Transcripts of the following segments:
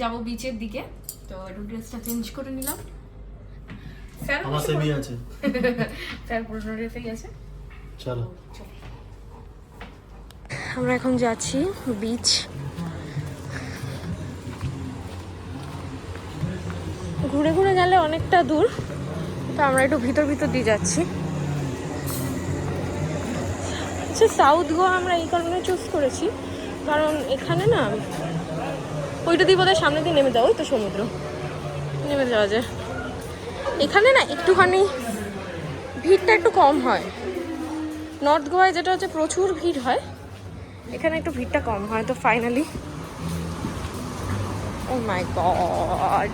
যাব বিচের দিকে। তো একটু ড্রেসটা চেঞ্জ করে নিলাম। স্যার আমার সেমই আছে। স্যার পুরনো ড্রেসেই আছে। চলো আমরা এখন যাচ্ছি বিচ। ঘুরে ঘুরে গেলে অনেকটা দূর, তো আমরা একটু ভিতর ভিতর দিয়ে যাচ্ছি। আচ্ছা, সাউথ গোয়া আমরা এই কারণে চুজ করেছি কারণ এখানে না ওইটা দিয়ে বোধহয় সামনে দিয়ে নেমে যাও, ওই তো সমুদ্র নেমে যাওয়া যায়। এখানে না একটুখানি ভিড়টা একটু কম হয়। নর্থ গোয়ায় যেটা হচ্ছে প্রচুর ভিড় হয়, এখানে একটু ভিড়টা কম হয়। তো ফাইনালি, ও মাই গড,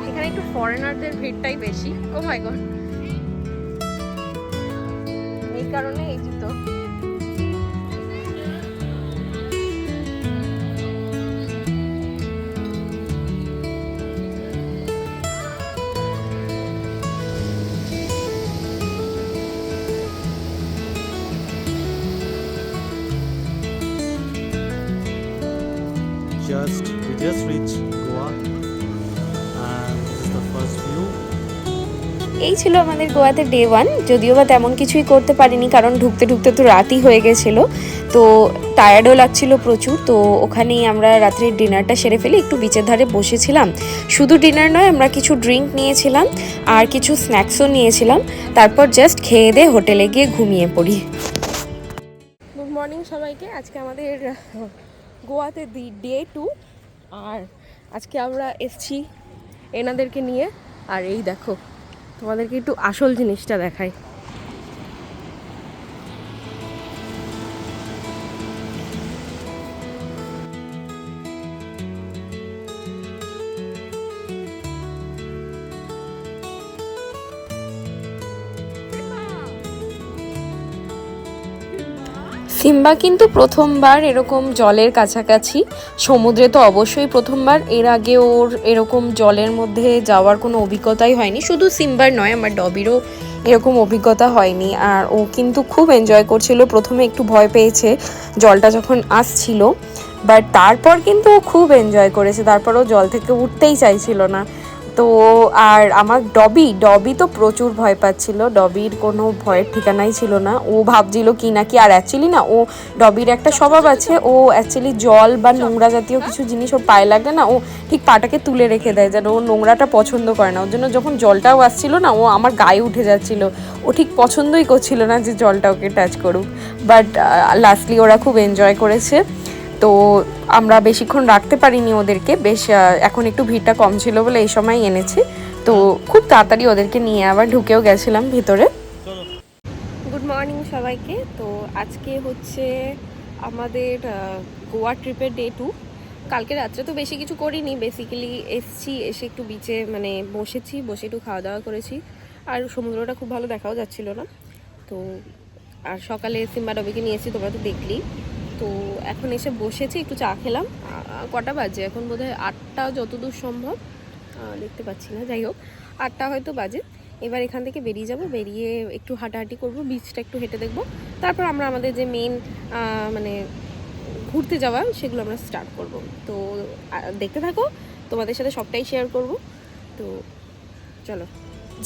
এখানে একটু ফরেনারদের ভিড়টাই বেশি। ও মাই গড, এই কারণে এই জুতো। we just reached Goa and this is the first view. এই ছিল আমাদের গোয়াতে ডে 1। যদিও বা তেমন কিছুই করতে পারিনি কারণ ঢুকতে ঢুকতে তো রাতই হয়ে গেছিলো, তো টায়ার্ডও লাগছিল প্রচুর। তো ওখানেই আমরা রাত্রির ডিনারটা সেরে ফেলে একটু বিচের ধারে বসেছিলাম। শুধু ডিনার নয়, আমরা কিছু ড্রিঙ্ক নিয়েছিলাম আর কিছু স্ন্যাক্সও নিয়েছিলাম। তারপর জাস্ট খেয়ে দিয়ে হোটেলে গিয়ে ঘুমিয়ে পড়ি। গুড মর্নিং সবাইকে। আজকে আমাদের গোয়াতে ডে 2, আর আজকে আমরা এসছি এনাদেরকে নিয়ে। আর এই দেখো, তোমাদেরকে একটু আসল জিনিসটা দেখাই। সিম্বা কিন্তু প্রথমবার এরকম জলের কাছাকাছি, সমুদ্রে তো অবশ্যই প্রথমবার। এর আগে ওর এরকম জলের মধ্যে যাওয়ার কোনো অভিজ্ঞতাই হয়নি। শুধু সিম্বার নয়, আমার ডবিরও এরকম অভিজ্ঞতা হয়নি। আর ও কিন্তু খুব এনজয় করছিল। প্রথমে একটু ভয় পেয়েছে জলটা যখন আসছিল, বাট তারপর কিন্তু ও খুব এনজয় করেছে। তারপর ও জল থেকে উঠতেই চাইছিল না। তো আর আমার ডবি তো প্রচুর ভয় পাচ্ছিল। ডবির কোনো ভয়ের ঠিকানাই ছিল না। ও ভাবছিল কি না কি। আর অ্যাকচুয়ালি না, ও ডবির একটা স্বভাব আছে, ও অ্যাকচুয়ালি জল বা নোংরা জাতীয় কিছু জিনিস ওর পায়ে লাগলে না, ও ঠিক পাটাকে তুলে রেখে দেয়, যেন ও নোংরাটা পছন্দ করে না। ওর জন্য যখন জলটাও আসছিল না, ও আমার গায়ে উঠে যাচ্ছিল। ও ঠিক পছন্দই করছিল না যে জলটা ওকে টাচ করুক। বাট লাস্টলি ওরা খুব এনজয় করেছে। তো আমরা বেশিক্ষণ রাখতে পারিনি ওদেরকে, বেশ এখন একটু ভিড়টা কম ছিল বলে এই সময় এনেছি। তো খুব তাড়াতাড়ি ওদেরকে নিয়ে আবার ঢুকেও গেছিলাম ভিতরে। গুড মর্নিং সবাইকে। তো আজকে হচ্ছে আমাদের গোয়া ট্রিপের ডে 2। কালকে রাত্রে তো বেশি কিছু করিনি, বেসিক্যালি এসে একটু বিচে মানে বসে একটু খাওয়া দাওয়া করেছি। আর সমুদ্রটা খুব ভালো দেখাও যাচ্ছিল না। তো আর সকালে সিম্বা ডবিকে নিয়ে এসেছি, তোমরা তো দেখলি। তো এখন এসে বসেছি, একটু চা খেলাম। কটা বাজে এখন? বোধহয় 8টা, যতদূর সম্ভব। দেখতে পাচ্ছি না, যাই হোক 8টা হয়তো বাজে। এবার এখান থেকে বেরিয়ে যাব, বেরিয়ে একটু হাঁটাহাঁটি করব, বিচটা একটু হেঁটে দেখব। তারপর আমরা আমাদের যে মেন মানে ঘুরতে যাওয়া, সেগুলো আমরা স্টার্ট করব। তো দেখতে থাকো, তোমাদের সাথে সবটাই শেয়ার করব। তো চলো।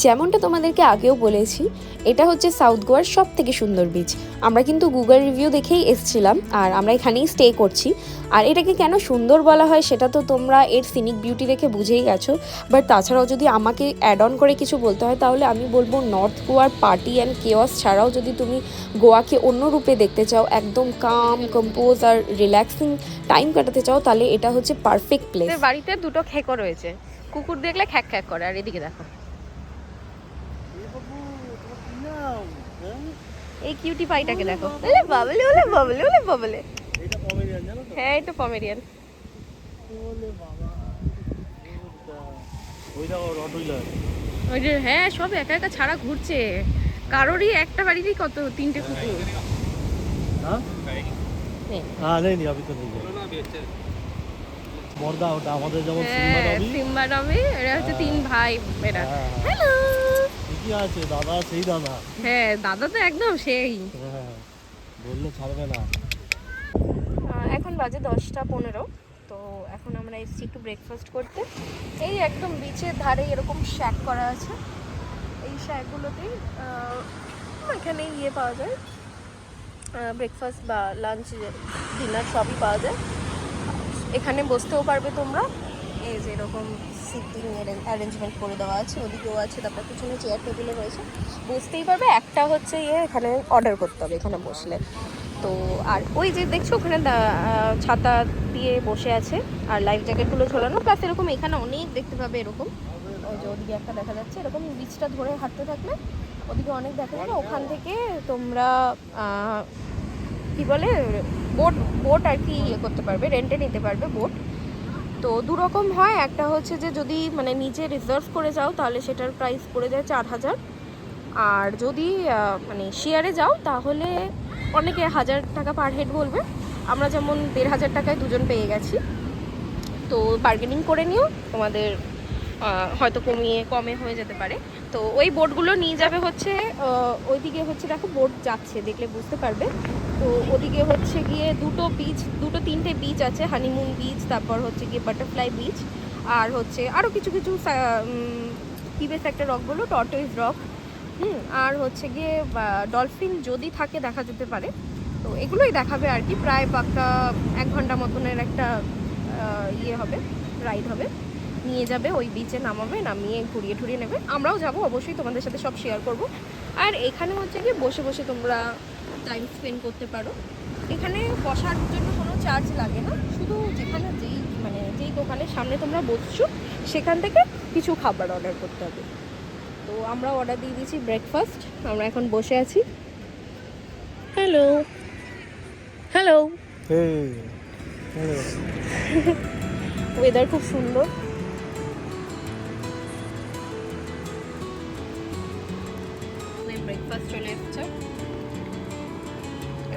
যেমনটা তোমাদেরকে আগেও বলেছি, এটা হচ্ছে সাউথ গোয়ার সব থেকে সুন্দর বিচ। আমরা কিন্তু গুগল রিভিউ দেখেই এসেছিলাম, আর আমরা এখানেই স্টে করছি। আর এটাকে কেন সুন্দর বলা হয় সেটা তো তোমরা এর সিনিক বিউটি দেখে বুঝেই গেছো। বাট তাছাড়াও যদি আমাকে অ্যাড অন করে কিছু বলতে হয়, তাহলে আমি বলবো নর্থ গোয়ার পার্টি অ্যান্ড কেওয়াস ছাড়াও যদি তুমি গোয়াকে অন্য রূপে দেখতে চাও, একদম কাম, কম্পোজ আর রিল্যাক্সিং টাইম কাটাতে চাও, তাহলে এটা হচ্ছে পারফেক্ট প্লেস। বাড়িতে দুটো খেকো রয়েছে, কুকুর দেখলে খ্যাক খ্যাক করে। আর এদিকে দেখো, এই কিউটি পাইটাকে দেখো। ওলে বাবলে, ওলে বাবলে, ওলে বাবলে। এটা পমেরিয়ান জানো তো? হ্যাঁ, এটা পমেরিয়ান। ওলে বাবা, ওই দেখো রটউইলার। ওই যে হ্যাঁ, সব একা একা ছাড়া ঘুরছে। কারোরই একটা বাড়িতেই কত 3টে কুকুর। हाँ हाँ नहीं अभी तो नहीं है মর্দা ওটা আমাদের যেমন সিম্বা ডবি, এরা হচ্ছে 3 ভাই। এরা হ্যালো। কি আছে, দাদা সেই দাদা। হ্যাঁ দাদা তো একদম সেই। হ্যাঁ, বললে ছাড়বে না। এখন বাজে 10টা 15। তো এখন আমরা এসেছি একটু ব্রেকফাস্ট করতে। এই একদম বিচের ধারে এরকম শ্যাক করা আছে। এই শ্যাকগুলোতেই এখানে ইয়ে পাওয়া যায়, ব্রেকফাস্ট বা লাঞ্চ ডিনার সবই পাওয়া যায়। এখানে বসতেও পারবে তোমরা, এই যে এরকম সিটিং অ্যারেঞ্জমেন্ট করে দেওয়া আছে, ওদিকেও আছে, তারপর পিছনে চেয়ার টেবিলও রয়েছে, বসতেই পারবে। একটা হচ্ছে এখানে অর্ডার করতে হবে এখানে বসলে। তো আর ওই যে দেখছো ওখানে ছাতা দিয়ে বসে আছে আর লাইফ জ্যাকেটগুলো ঝোলানো, প্লাস এরকম এখানে অনেক দেখতে পাবে এরকম। ওই যে ওদিকে একটা দেখা যাচ্ছে, এরকম বিচটা ধরে হাঁটতে থাকলে ওদিকে অনেক দেখা যাবে। ওখান থেকে তোমরা কি বলে বোট আর কি ইয়ে করতে পারবে, রেন্টে নিতে পারবে বোট। তো দুরকম হয়, একটা হচ্ছে যে যদি মানে নিজে রিজার্ভ করে যাও তাহলে সেটার প্রাইস পড়ে যায় 4000। আর যদি মানে শেয়ারে যাও তাহলে অনেকে 1000 টাকা পার হেড বলবে। আমরা যেমন 1500 টাকায় দুজন পেয়ে গেছি। তো বার্গেনিং করে নিও, তোমাদের হয়তো কমে হয়ে যেতে পারে। তো ওই বোটগুলো নিয়ে যাবে হচ্ছে ওইদিকে হচ্ছে, দেখো বোট যাচ্ছে দেখলে বুঝতে পারবে। তো ওদিকে হচ্ছে গিয়ে দুটো তিনটে বিচ আছে, হানিমুন বিচ, তারপর হচ্ছে গিয়ে বাটারফ্লাই বিচ, আর হচ্ছে আরও কিছু কি বেশ একটা রক বলো, টর্টয়েস রক, আর হচ্ছে গিয়ে ডলফিন যদি থাকে দেখা যেতে পারে। তো এগুলোই দেখাবে আর কি। প্রায় পাক্কা 1 ঘন্টা মতনের একটা ইয়ে হবে, রাইড হবে, নিয়ে যাবে ওই বিচে, নামিয়ে ঘুরিয়ে ঠুরিয়ে নেবে। আমরাও যাব অবশ্যই, তোমাদের সাথে সব শেয়ার করব। আর এখানে হচ্ছে গিয়ে বসে বসে তোমরা টাইম স্পেন্ড করতে পারো। এখানে বসার জন্য কোনো চার্জ লাগে না, শুধু যেখানে যেই দোকানের সামনে তোমরা বসছো সেখান থেকে কিছু খাবার অর্ডার করতে হবে। তো আমরা অর্ডার দিয়ে দিয়েছি ব্রেকফাস্ট, আমরা এখন বসে আছি। হ্যালো হ্যালো, ওয়েদার খুব সুন্দর। ব্রেকফাস্ট চলে এসছে,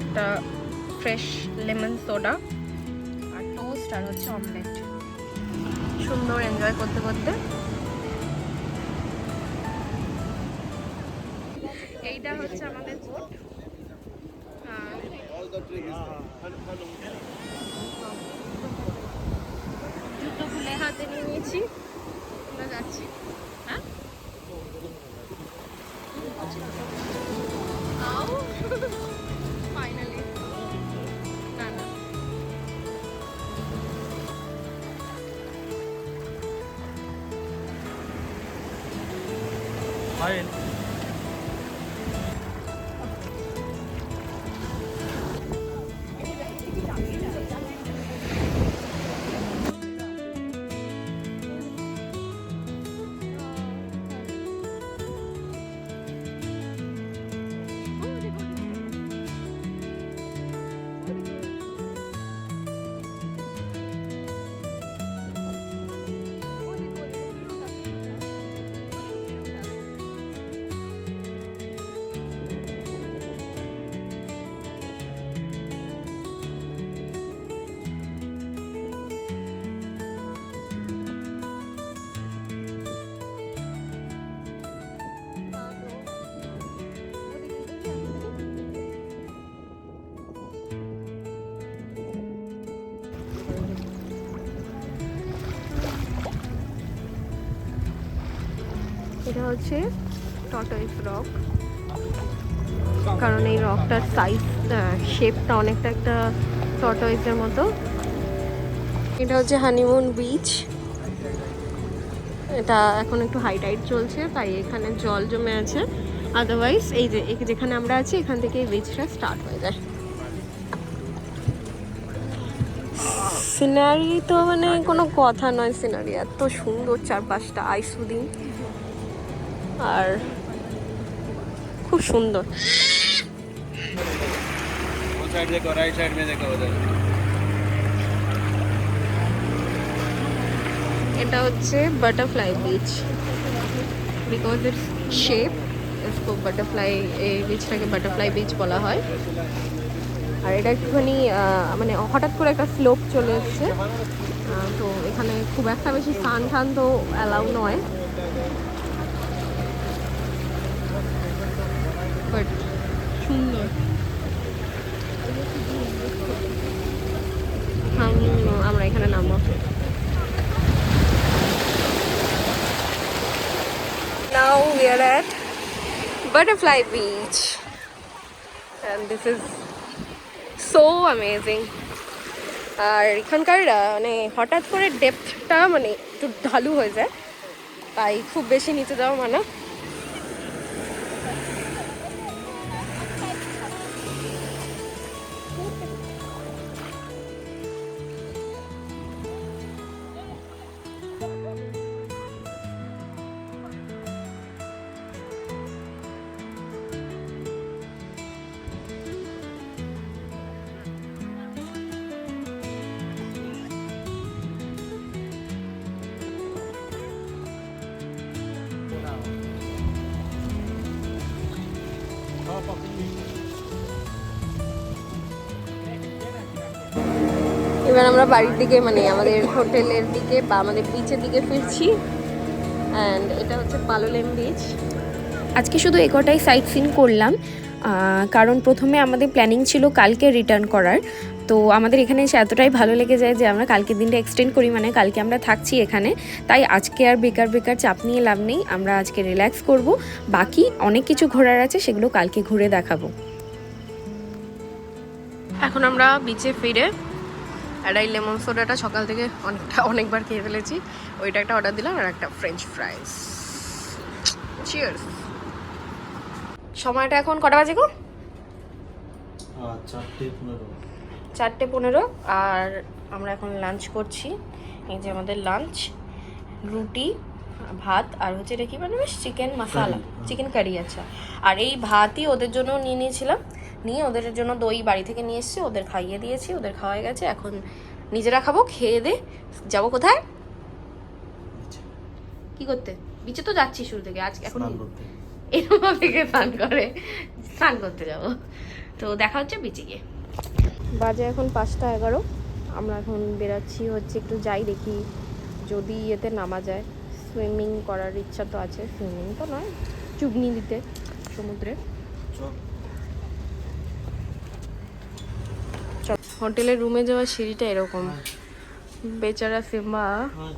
একটা ফ্রেশ লেমন সোডা আর টোস্ট আর হচ্ছে অমলেট। সুন্দর এনজয় করতে করতে। এইটা হচ্ছে আমাদের বোট। জুতো খুলে হাতে নিয়ে নিয়েছি, আমরা যাচ্ছি। হ্যাঁ ফাইনালি, না না ফাইন। এটা হচ্ছে টর্টয়েস রক, কারণ এই রকটার সাইজ শেপটা অনেকটা একটা টর্টয়েসের মতো। এটা হচ্ছে হানিমুন বিচ, এটা এখন একটু হাই টাইড চলছে তাই এখানে জল জমে আছে, আদারওয়াইজ এই যে যেখানে আমরা আছি এখান থেকে এই বিচটা স্টার্ট হয়ে যায়। সিনারি তো মানে কোনো কথা নয়, সিনারি এত সুন্দর, চারপাশটা আইসুদিং আর খুব সুন্দর। साइड देखो, राइट साइड में देखो उधर। এটা হচ্ছে butterfly beach, because it's shape इसको বাটারফ্লাই, এই বিচটাকে বাটারফ্লাই বিচ বলা হয়। আর এটা একটুখানি মানে হঠাৎ করে একটা স্লোপ চলে এসছে, তো এখানে খুব একটা বেশি স্নান টান তো অ্যালাউ নয়। বাট সুন্দর। আমরা এখানে নামবো। Now we are at Butterfly Beach and this is so amazing. আর এখানকার মানে হঠাৎ করে ডেপথটা মানে একটু ঢালু হয়ে যায়, তাই খুব বেশি নিচে যাওয়া মানে। এবার আমরা বাড়ির দিকে মানে আমাদের হোটেলের দিকে বা আমাদের বিচের দিকে ফিরছি। অ্যান্ড এটা হচ্ছে পালোলেম বিচ। আজকে শুধু একটাই সাইট সিন করলাম, কারণ প্রথমে আমাদের প্ল্যানিং ছিল কালকে রিটার্ন করার। তো আমাদের এখানে এসে এতটাই ভালো লেগে যায় যে আমরা কালকের দিনটা এক্সটেন্ড করি, মানে কালকে আমরা থাকছি এখানে। তাই আজকে আর বেকার চাপ নিয়ে লাভ নেই, আমরা আজকে রিল্যাক্স করব। বাকি অনেক কিছু ঘোরার আছে, সেগুলো কালকে ঘুরে দেখাবো। এখন আমরা বিচে ফিরে আর এই লেমন সোডাটা সকাল থেকে অনেকবার খেয়ে ফেলেছি, ওইটা একটা অর্ডার দিলাম আর একটা ফ্রেঞ্চ ফ্রাইস। চিয়ার্স। সময়টা এখন কটা বাজে গো? 4:15। আর আমরা এখন লাঞ্চ করছি। এই যে আমাদের লাঞ্চ, রুটি, ভাত আর হচ্ছে এটা কি বানাবে, চিকেন মশালা, চিকেন কারি। আচ্ছা, আর এই ভাতই ওদের জন্য নিয়ে নিয়েছিলাম, নিয়ে ওদের জন্য দই বাড়ি থেকে নিয়ে এসেছি, ওদের খাইয়ে দিয়েছি, ওদের খাওয়া হয়ে গেছে। এখন নিজেরা খাবো, খেয়ে দে যাবো কোথায়, কি করতে? বিচে তো যাচ্ছি শুরু থেকে, আজ এখন এরকম থেকে স্নান করতে যাবো। তো দেখা হচ্ছে বিচে গিয়ে। বাজে এখন 5:11। আমরা এখন বেরাচ্ছি হচ্ছে একটু যাই দেখি যদি এতে নামা যায়। সুইমিং করার ইচ্ছা তো আছে, সুইমিং তো নয়, চুবনি দিতে সমুদ্রে। হোটেলের রুমে যাওয়ার সিঁড়িটা এরকম, বেচারা সিম্বা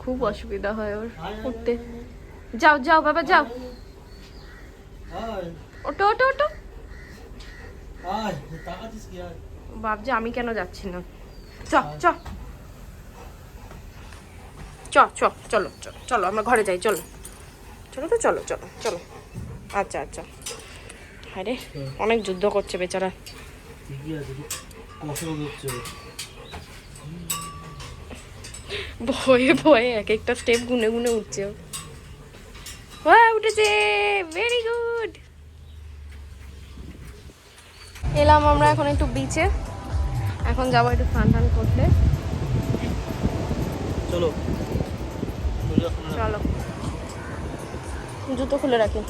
খুব অসুবিধা হয় ওর উঠতে। যাও যাও বাবা যাও, ওটো ওটো ওটো। ভাবছে আমি কেন যাচ্ছি না। চ চ চ চ চলো চলো আমরা ঘরে যাই, চলো চলো তো চলো চলো চলো। আচ্ছা আচ্ছা। হ্যাঁ রে, অনেক যুদ্ধ করছে বেচারা। ভয়ে ভয়ে এক একটা স্টেপ গুনে গুনে উঠছে। উঠেছে, ভেরি গুড। এলাম আমরা এখন একটু বিচে, এখন যাবো একটু স্নান করতে। চলো চলো, জুতো খুলে রাখি।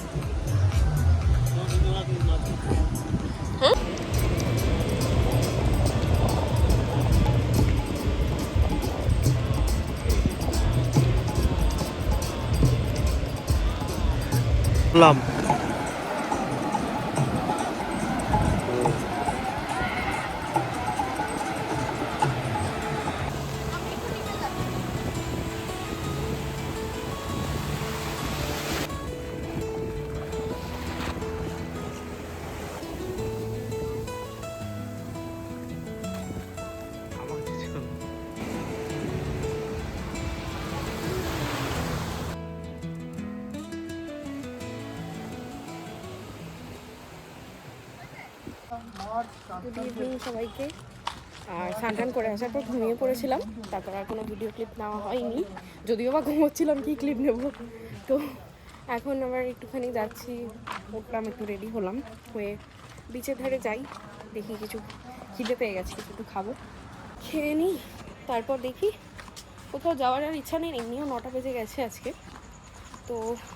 গুড ইভিনিং সবাইকে। আর স্নান করে আসার পর ঘুমিয়ে পড়েছিলাম, তারপর আর কোনো ভিডিও ক্লিপ নেওয়া হয়নি, যদিও বা ঘুমোচ্ছিলাম কি ক্লিপ নেব। তো এখন আবার একটুখানি যাচ্ছি, উঠলাম, একটু রেডি হলাম, হয়ে বিচের ধারে যাই, দেখি কিছু খিদে পেয়ে গেছে, কিছু একটু খাবো, খেয়ে নিই, তারপর দেখি। কোথাও যাওয়ার আর ইচ্ছা নেই, এমনিও 9টা বেজে গেছে আজকে। তো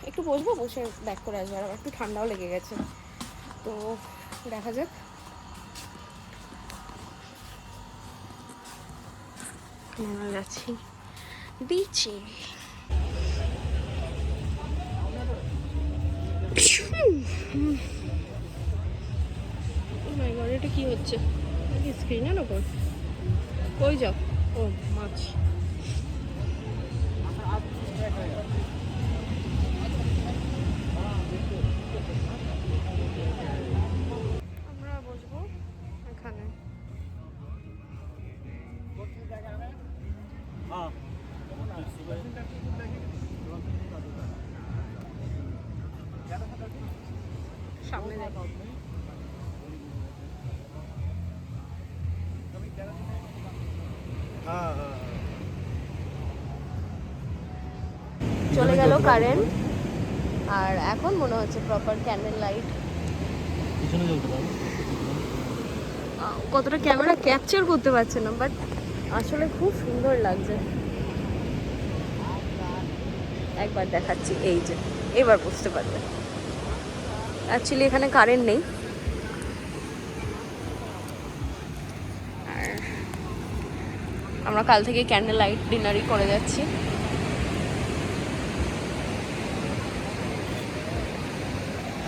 একটু বসবো, বসে ব্যাক করে আসবো, আর একটু ঠান্ডাও লেগে গেছে। তো দেখা যাক। আমরা যাচ্ছি বিচে। এবার এটা কি হচ্ছে স্ক্রিনের ওপর কই যাও ও মাছ আমরা বসবো এখানে हाँ সামনে দেখো हाँ हाँ চলে গেল কারেন্ট আর এখন মনে হচ্ছে প্রপার ক্যান্ডেল লাইট পিছনে জ্বলতে পারো কতটা ক্যামেরা ক্যাপচার করতে পারছে না বাট আসলে খুব সুন্দর লাগছে একবার দেখাচ্ছি এই যে এবার বুঝতে পারবে অ্যাকচুয়ালি এখানে কারেন্ট নেই আর আমরা কাল থেকে ক্যান্ডেল লাইট ডিনারই করে যাচ্ছি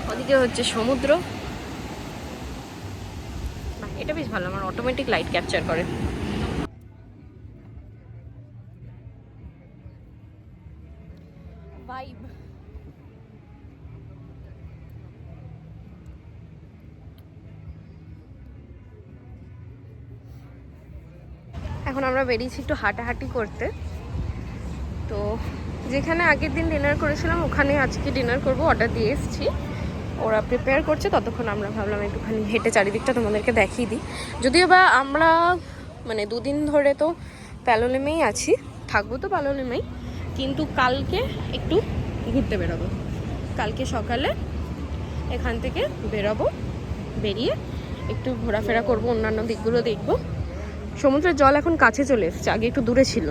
ওদিকে হচ্ছে সমুদ্র বাহ, এটা বেশ ভালো আমার অটোমেটিক লাইট ক্যাপচার করে ভাইব এখন আমরা বেরিয়েছি একটু হাঁটাহাঁটি করতে তো যেখানে আগের দিন ডিনার করেছিলাম ওখানে আজকে ডিনার করব অর্ডার দিয়ে এসেছি ওরা প্রিপেয়ার করছে ততক্ষণ আমরা ভাবলাম একটুখানি হেঁটে চারিদিকটা তোমাদেরকে দেখিয়ে দিই যদিও বা আমরা মানে দুদিন ধরে তো প্যালোলেমেই আছি থাকবো তো প্যালোলেমেই কিন্তু কালকে একটু ঘুরতে বেরোবো কালকে সকালে এখান থেকে বেরোবো বেরিয়ে একটু ঘোরাফেরা করব অন্যান্য দিকগুলো দেখবো সমুদ্রের জল এখন কাছে চলে এসেছে আগে একটু দূরে ছিল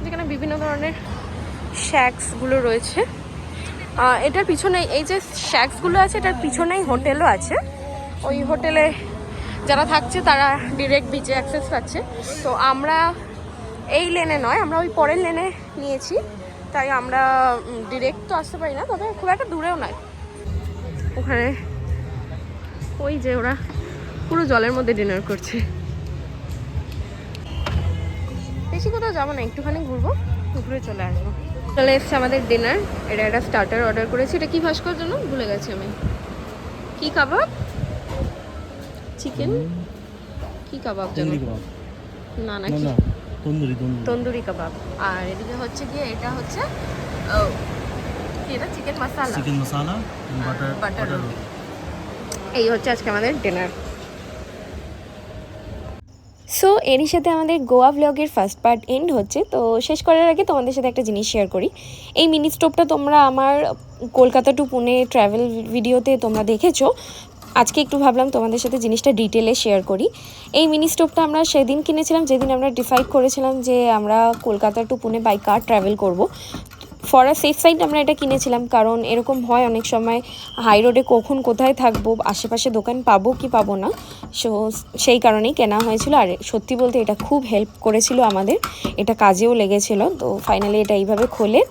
যেখানে বিভিন্ন ধরনের শ্যাক্সগুলো রয়েছে এটার পিছনে এই যে শ্যাক্সগুলো আছে এটার পিছনেই হোটেলও আছে ওই হোটেলে যারা থাকছে তারা ডিরেক্ট বিচে অ্যাক্সেস পাচ্ছে তো আমরা এই লেনে নয় আমরা ওই পরের লেনে নিয়েছি তাই আমরা ডিরেক্ট তো আসতে পারি না তবে খুব একটা দূরেও নয় ওখানে ওই যে ওরা পুরো জলের মধ্যে ডিনার করছে বেশি কোথাও যাবো না একটুখানি ঘুরবো ঘুরে চলে আসবো চলে এসছে আমাদের ডিনার এটা একটা স্টার্টার অর্ডার করেছি এটা কি ভাস্কর জন্য ভুলে গেছি আমি কি কাবাব চিকেন কি কাবাব যেন চিংড়ি কাবাব না না না কি না তন্দুরি তন্দুরি তন্দুরি কাবাব আর এদিকে হচ্ছে গিয়ে এটা হচ্ছে কি এটা চিকেন মশলা চিকেন মশলা বাটার butter বাটার রুটি। এই হচ্ছে আজকে আমাদের ডিনার সো এরই সাথে আমাদের গোয়া ব্লগের ফার্স্ট পার্ট এন্ড হচ্ছে তো শেষ করার আগে তোমাদের সাথে একটা জিনিস শেয়ার করি এই মিনি স্টোভটা তোমরা আমার কলকাতা টু পুনে ট্রাভেল ভিডিওতে তোমরা দেখেছো আজকে একটু ভাবলাম তোমাদের সাথে জিনিসটা ডিটেলে শেয়ার করি এই মিনি স্টোভটা আমরা সেদিন কিনেছিলাম যেদিন আমরা ডিসাইড করেছিলাম যে আমরা Kolkata to Pune by car travel করব ফর আ সেফ সাইড আমরা এটা কিনেছিলাম কারণ এরকম হয় অনেক সময় হাই রোডে কখন কোথায় থাকবো আশেপাশে দোকান পাবো কি পাবো না সো সেই কারণেই কেনা হয়েছিল আর সত্যি বলতে এটা খুব হেল্প করেছিল আমাদের এটা কাজেও লেগেছিল তো ফাইনালি এটা এইভাবে খোলে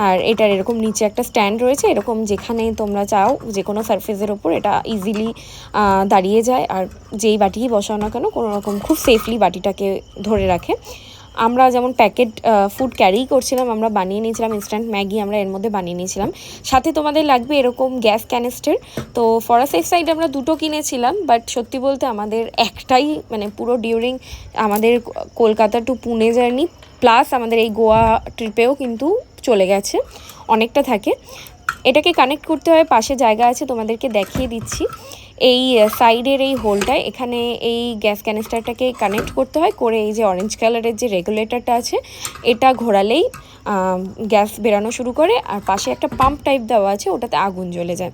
আর এটার এরকম নিচে একটা স্ট্যান্ড রয়েছে এরকম যেখানে তোমরা চাও যে কোনো সারফেসের ওপর এটা ইজিলি দাঁড়িয়ে যায় আর যেই বাটিই বসাও না কেন কোনো রকম খুব সেফলি বাটিটাকে ধরে রাখে আমরা যেমন প্যাকেট ফুড ক্যারি করছিলাম আমরা বানিয়ে নিয়েছিলাম ইনস্ট্যান্ট ম্যাগি আমরা এর মধ্যে বানিয়ে নিয়েছিলাম সাথে তোমাদের লাগবে এরকম গ্যাস ক্যানিস্টার তো ফর আ সেফ সাইড আমরা দুটো কিনেছিলাম বাট সত্যি বলতে আমাদের একটাই মানে পুরো ডিউরিং আমাদের Kolkata to Pune journey plus আমাদের এই গোয়া ট্রিপেও কিন্তু চলে গেছে অনেকটা থাকে এটাকে কানেক্ট করতে হয় পাশে জায়গা আছে তোমাদেরকে দেখিয়ে দিচ্ছি এই সাইডের এই হোলটায় এখানে এই গ্যাস ক্যানিস্টারটাকে কানেক্ট করতে হয় করে এই যে অরেঞ্জ কালারের যে রেগুলেটরটা আছে এটা ঘোরালেই গ্যাস বেরানো শুরু করে আর পাশে একটা পাম্প টাইপ দেওয়া আছে ওটাতে আগুন জ্বলে যায়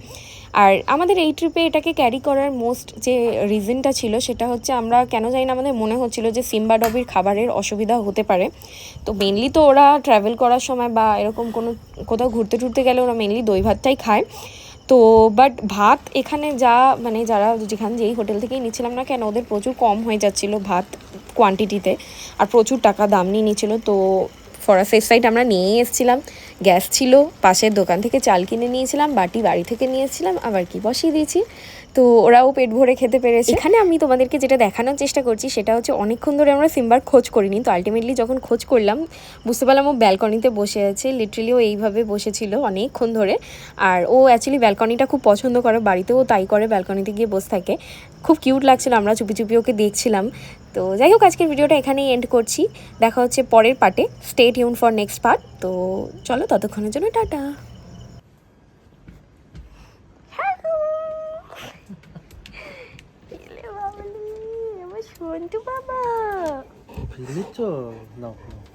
আর আমাদের এই ট্রিপে এটাকে ক্যারি করার মোস্ট যে রিজনটা ছিল সেটা হচ্ছে আমরা কেন জানি না আমাদের মনে হচ্ছিল যে সিম্বা ডবির খাবারের অসুবিধা হতে পারে তো মেনলি তো ওরা ট্রাভেল করার সময় বা এরকম কোনো কোথাও ঘুরতে টুরতে গেলে ওরা মেনলি দই ভাতটাই খায় তো বাট ভাত এখানে যা মানে যারা যেই হোটেল থেকেই নিচ্ছিলাম না কেন ওদের প্রচুর কম হয়ে যাচ্ছিলো ভাত কোয়ান্টিটিতে আর প্রচুর টাকা দাম নিয়ে নিচ্ছিলো তো ফর আ সেফ সাইড আমরা নিয়েই এসেছিলাম গ্যাস ছিল, পাশের দোকান থেকে চাল কিনে নিয়েছিলাম, বাটি বাড়ি থেকে নিয়েছিলাম, আবার কি বসিয়ে দিয়েছি। তো ওরাও পেট ভরে খেতে পেরেছে। এখানে আমি তোমাদেরকে যেটা দেখানোর চেষ্টা করছি সেটা হচ্ছে অনেকক্ষণ ধরে আমরা সিম্বার খোঁজ করিনি, তো আলটিমেটলি যখন খোঁজ করলাম বুঝতে পারলাম ও ব্যালকনিতে বসে আছে। লিটারেলি ও এইভাবে বসেছিল অনেকক্ষণ ধরে। আর ও অ্যাকচুয়ালি ব্যালকনিটা খুব পছন্দ করে, বাড়িতেও তাই করে, ব্যালকনিতে গিয়ে বসে থাকে। খুব কিউট লাগছিল, আমরা চুপি চুপি ওকে দেখছিলাম। তো যাই হোক, আজকের ভিডিওটা এখানেই এন্ড করছি। দেখা হচ্ছে পরের পার্টে। Stay tune for next part. তো চলো, ততক্ষণের জন্য টাটা। আমার সন্টু বাবা। ফিরে নিচ্ছ? নাও নাও।